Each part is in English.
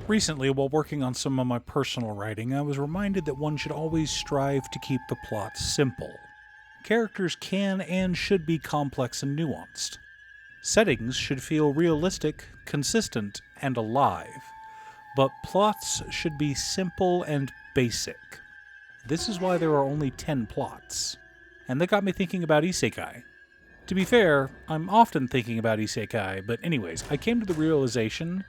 Recently, while working on some of my personal writing, I was reminded that one should always strive to keep the plot simple. Characters can and should be complex and nuanced. Settings should feel realistic, consistent, and alive. But plots should be simple and basic. This is why there are only 10 plots. And that got me thinking about Isekai. To be fair, I'm often thinking about Isekai, but anyways, I came to the realization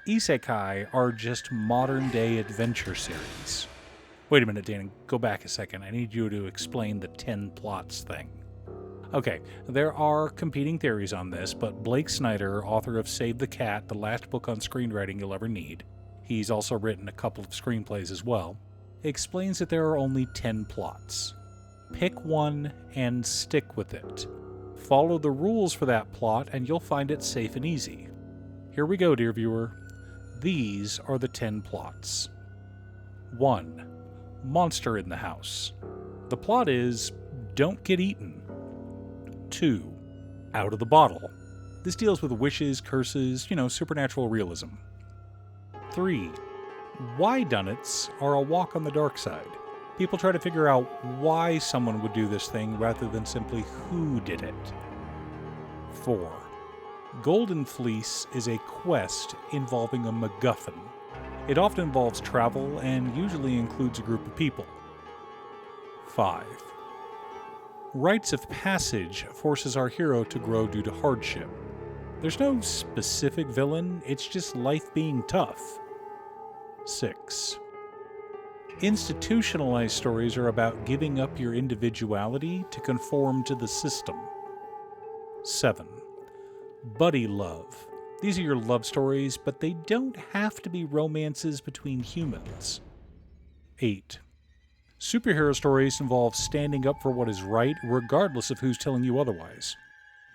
Isekai are just modern-day adventure series. Wait a minute, Danny, go back a second. I need you to explain the 10 plots thing. Okay, there are competing theories on this, but Blake Snyder, author of Save the Cat, the last book on screenwriting you'll ever need, he's also written a couple of screenplays as well, explains that there are only 10 plots. Pick one and stick with it. Follow the rules for that plot and you'll find it safe and easy. Here we go, dear viewer. These are the 10 plots. 1. Monster in the house. The plot is, don't get eaten. 2. Out of the bottle. This deals with wishes, curses, supernatural realism. 3. Why-donuts are a walk on the dark side. People try to figure out why someone would do this thing rather than simply who did it. 4. Golden Fleece is a quest involving a MacGuffin. It often involves travel and usually includes a group of people. 5. Rites of passage forces our hero to grow due to hardship. There's no specific villain, it's just life being tough. 6. Institutionalized stories are about giving up your individuality to conform to the system. 7. Buddy love. These are your love stories, but they don't have to be romances between humans. 8. Superhero stories involve standing up for what is right, regardless of who's telling you otherwise.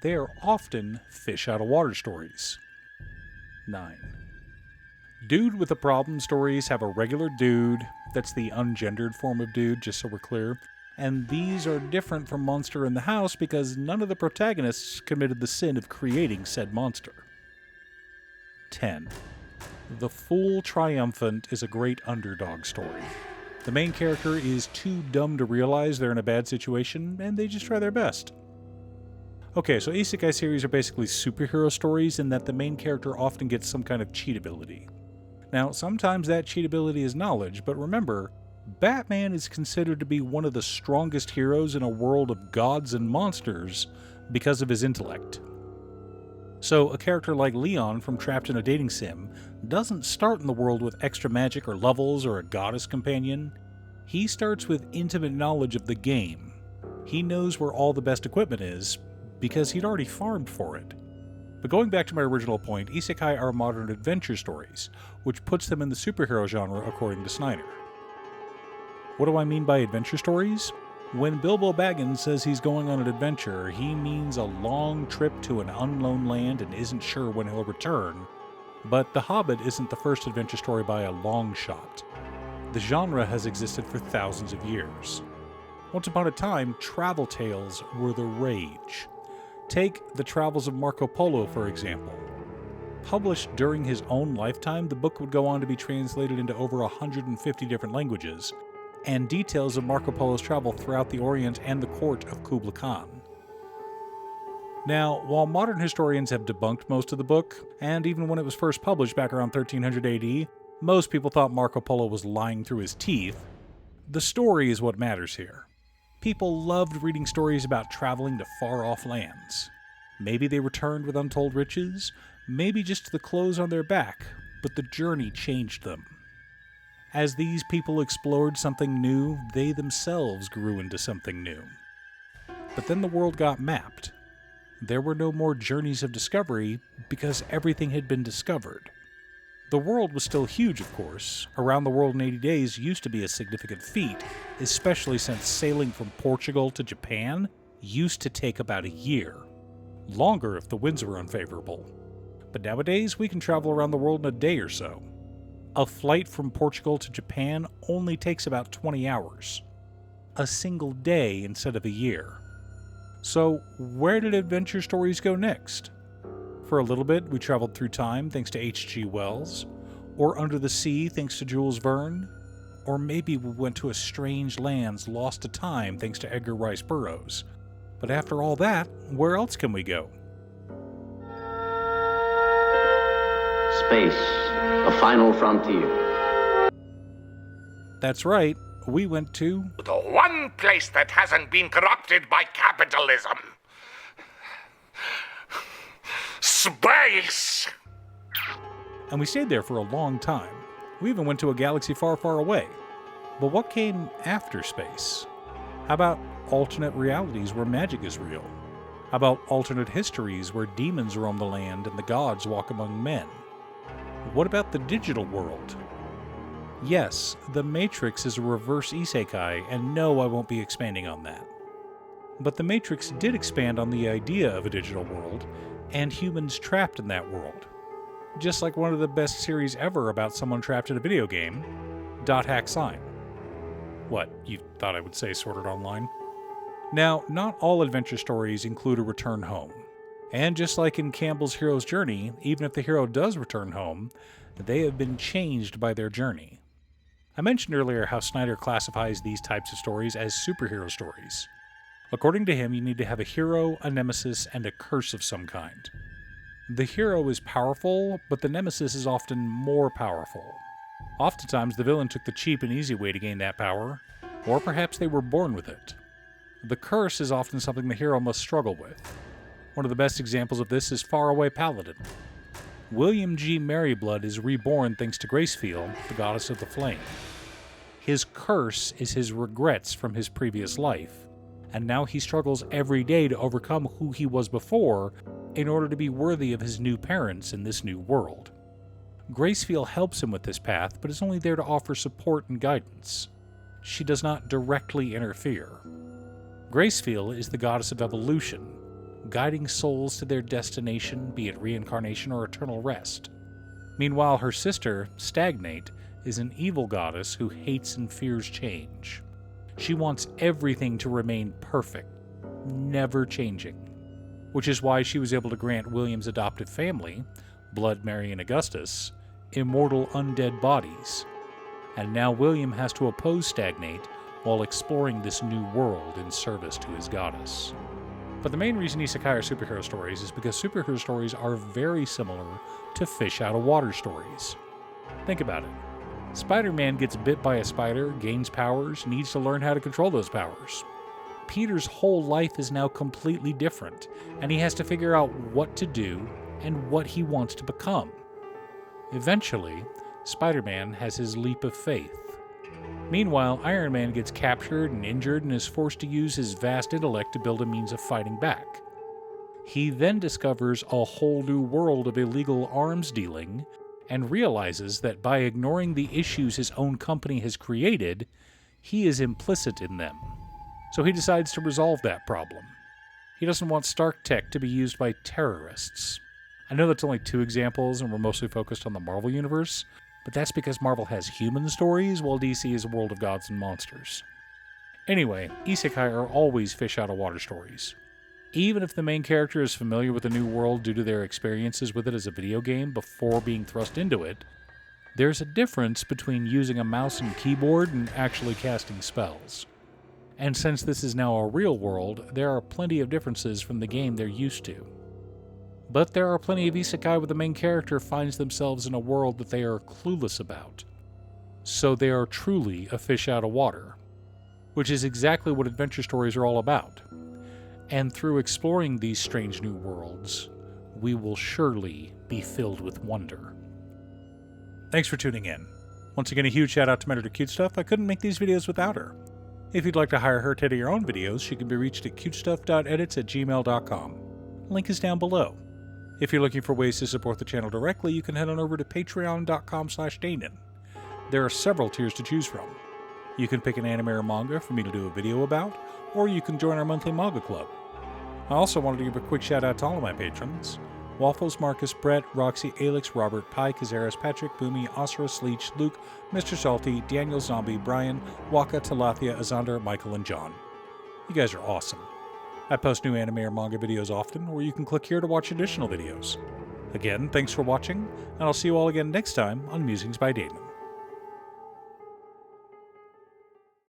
They are often fish out of water stories. 9. Dude with a problem stories have a regular dude, that's the ungendered form of dude, just so we're clear, and these are different from Monster in the House because none of the protagonists committed the sin of creating said monster. 10. The Fool Triumphant is a great underdog story. The main character is too dumb to realize they're in a bad situation, and they just try their best. Okay, so Isekai series are basically superhero stories in that the main character often gets some kind of cheat ability. Now, sometimes that cheat ability is knowledge, but remember, Batman is considered to be one of the strongest heroes in a world of gods and monsters because of his intellect. So, a character like Leon from Trapped in a Dating Sim doesn't start in the world with extra magic or levels or a goddess companion. He starts with intimate knowledge of the game. He knows where all the best equipment is because he'd already farmed for it. But going back to my original point, Isekai are modern adventure stories, which puts them in the superhero genre according to Snyder. What do I mean by adventure stories? When Bilbo Baggins says he's going on an adventure, he means a long trip to an unknown land and isn't sure when he'll return. But The Hobbit isn't the first adventure story by a long shot. The genre has existed for thousands of years. Once upon a time, travel tales were the rage. Take The Travels of Marco Polo, for example. Published during his own lifetime, the book would go on to be translated into over 150 different languages, and details of Marco Polo's travel throughout the Orient and the court of Kublai Khan. Now, while modern historians have debunked most of the book, and even when it was first published back around 1300 AD, most people thought Marco Polo was lying through his teeth, the story is what matters here. People loved reading stories about traveling to far-off lands. Maybe they returned with untold riches, maybe just the clothes on their back, but the journey changed them. As these people explored something new, they themselves grew into something new. But then the world got mapped. There were no more journeys of discovery because everything had been discovered. The world was still huge, of course. Around the world in 80 days used to be a significant feat, especially since sailing from Portugal to Japan used to take about a year. Longer if the winds were unfavorable. But nowadays, we can travel around the world in a day or so. A flight from Portugal to Japan only takes about 20 hours. A single day instead of a year. So, where did adventure stories go next? For a little bit, we traveled through time thanks to H.G. Wells. Or under the sea thanks to Jules Verne? Or maybe we went to a strange lands lost to time thanks to Edgar Rice Burroughs. But after all that, where else can we go? Space, the final frontier. That's right, we went to... The one place that hasn't been corrupted by capitalism. Space! And we stayed there for a long time. We even went to a galaxy far, far away. But what came after space? How about alternate realities where magic is real? How about alternate histories where demons roam the land and the gods walk among men? What about the digital world? Yes, The Matrix is a reverse Isekai, and no, I won't be expanding on that. But The Matrix did expand on the idea of a digital world, and humans trapped in that world. Just like one of the best series ever about someone trapped in a video game, Dot Hack Sign. What, you thought I would say Sword Art Online? Now, not all adventure stories include a return home. And just like in Campbell's hero's journey, even if the hero does return home, they have been changed by their journey. I mentioned earlier how Snyder classifies these types of stories as superhero stories. According to him, you need to have a hero, a nemesis, and a curse of some kind. The hero is powerful, but the nemesis is often more powerful. Oftentimes, the villain took the cheap and easy way to gain that power, or perhaps they were born with it. The curse is often something the hero must struggle with. One of the best examples of this is Faraway Paladin. William G. Merryblood is reborn thanks to Gracefield, the goddess of the flame. His curse is his regrets from his previous life, and now he struggles every day to overcome who he was before in order to be worthy of his new parents in this new world. Gracefield helps him with this path, but is only there to offer support and guidance. She does not directly interfere. Gracefield is the goddess of evolution, guiding souls to their destination, be it reincarnation or eternal rest. Meanwhile, her sister, Stagnate, is an evil goddess who hates and fears change. She wants everything to remain perfect, never changing, which is why she was able to grant William's adoptive family, Blood, Mary, and Augustus, immortal undead bodies. And now William has to oppose Stagnate while exploring this new world in service to his goddess. But the main reason Isekai are superhero stories is because superhero stories are very similar to fish-out-of-water stories. Think about it. Spider-Man gets bit by a spider, gains powers, needs to learn how to control those powers. Peter's whole life is now completely different, and he has to figure out what to do and what he wants to become. Eventually, Spider-Man has his leap of faith. Meanwhile, Iron Man gets captured and injured and is forced to use his vast intellect to build a means of fighting back. He then discovers a whole new world of illegal arms dealing and realizes that by ignoring the issues his own company has created, he is implicit in them. So he decides to resolve that problem. He doesn't want Stark Tech to be used by terrorists. I know that's only 2 examples and we're mostly focused on the Marvel Universe, but that's because Marvel has human stories while DC is a world of gods and monsters. Anyway, Isekai are always fish-out-of-water stories. Even if the main character is familiar with the new world due to their experiences with it as a video game before being thrust into it, there's a difference between using a mouse and keyboard and actually casting spells. And since this is now a real world, there are plenty of differences from the game they're used to. But there are plenty of isekai where the main character finds themselves in a world that they are clueless about. So they are truly a fish out of water, which is exactly what adventure stories are all about. And through exploring these strange new worlds, we will surely be filled with wonder. Thanks for tuning in. Once again, a huge shout out to Mentor to Cute Stuff. I couldn't make these videos without her. If you'd like to hire her to edit your own videos, she can be reached at cutestuff.edits@gmail.com. Link is down below. If you're looking for ways to support the channel directly, you can head on over to patreon.com/Danon. There are several tiers to choose from. You can pick an anime or manga for me to do a video about, or you can join our monthly manga club. I also wanted to give a quick shout out to all of my patrons: Waffles, Marcus, Brett, Roxy, Alex, Robert, Pi, Kazaris, Patrick, Boomy, Osra, Leech, Luke, Mr. Salty, Daniel Zombie, Brian, Waka, Talathia, Azander, Michael, and John. You guys are awesome. I post new anime or manga videos often, or you can click here to watch additional videos. Again, thanks for watching, and I'll see you all again next time on Musings by Damon.